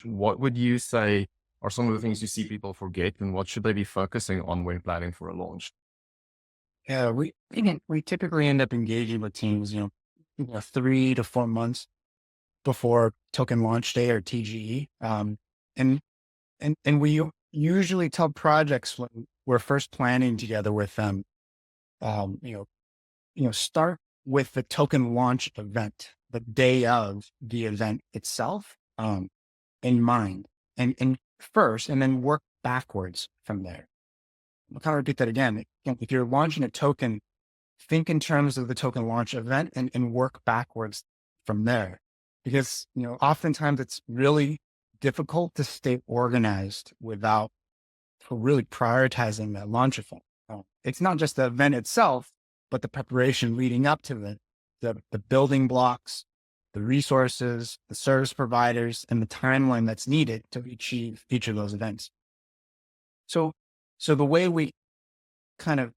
what would you say are some of the things you see people forget, and what should they be focusing on when planning for a launch? Yeah, we typically end up engaging with teams, 3 to 4 months before token launch day or TGE. And we usually tell projects when we're first planning together with them, um, you know, start with the token launch event, the day of the event itself, in mind, and first, and then work backwards from there. I'll kind of repeat that again. If you're launching a token, think in terms of the token launch event and work backwards from there. Because, oftentimes it's really difficult to stay organized without really prioritizing that launch event. It's not just the event itself, but the preparation leading up to it, the building blocks, the resources, the service providers, and the timeline that's needed to achieve each of those events. So, so the way we kind of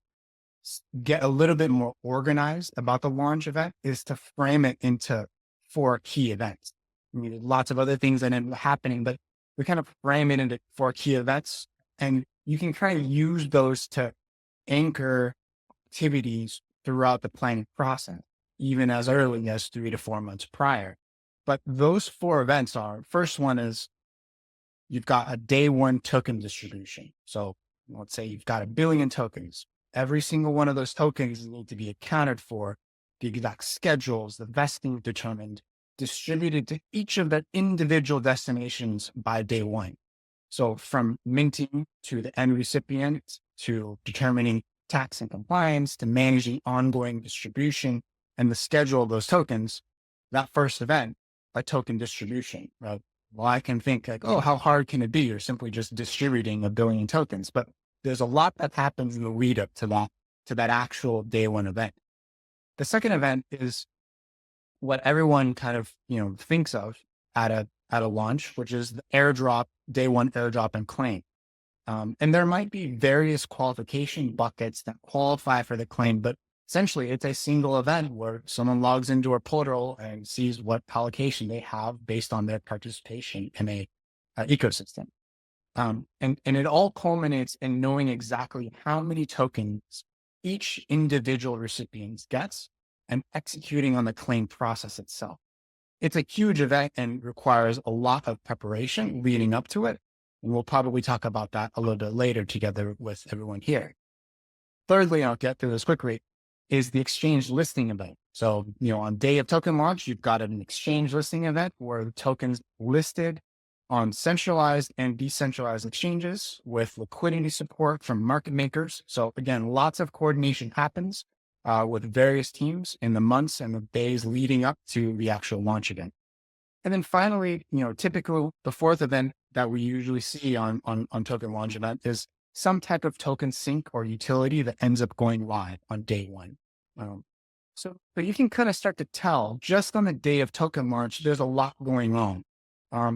get a little bit more organized about the launch event is to frame it into 4 key events. I mean, there's lots of other things that end up happening, but we kind of frame it into 4 key events, and you can kind of use those to anchor activities throughout the planning process, even as early as 3 to 4 months prior. But those 4 events are, first one is you've got a day one token distribution. So let's say you've got 1 billion tokens. Every single one of those tokens need to be accounted for, the exact schedules, the vesting determined, distributed to each of the individual destinations by day one. So from minting to the end recipient, to determining tax and compliance, to managing ongoing distribution and the schedule of those tokens, that first event, a token distribution, right? Well, I can think like, oh, how hard can it be? You're simply just distributing 1 billion tokens. But there's a lot that happens in the lead up to that actual day one event. The second event is what everyone kind of, thinks of at a launch, which is the airdrop, day one airdrop and claim. And there might be various qualification buckets that qualify for the claim, but essentially it's a single event where someone logs into a portal and sees what allocation they have based on their participation in a ecosystem. And it all culminates in knowing exactly how many tokens each individual recipient gets and executing on the claim process itself. It's a huge event and requires a lot of preparation leading up to it. And we'll probably talk about that a little bit later together with everyone here. Thirdly, I'll get through this quickly, is the exchange listing event. So, on day of token launch, you've got an exchange listing event where the tokens listed on centralized and decentralized exchanges with liquidity support from market makers. So again, lots of coordination happens with various teams in the months and the days leading up to the actual launch event. And then finally, typically the fourth event that we usually see on token launch event is some type of token sync or utility that ends up going live on day one. But you can kind of start to tell just on the day of token launch, there's a lot going on.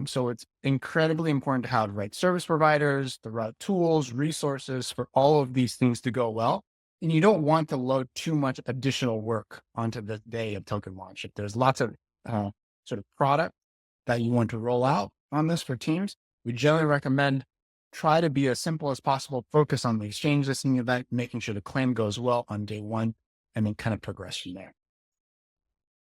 So it's incredibly important to have the right service providers, the right tools, resources for all of these things to go well. And you don't want to load too much additional work onto the day of token launch. If there's lots of sort of product that you want to roll out on this for teams, we generally recommend try to be as simple as possible, focus on the exchange listing event, making sure the claim goes well on day one, and then kind of progress from there.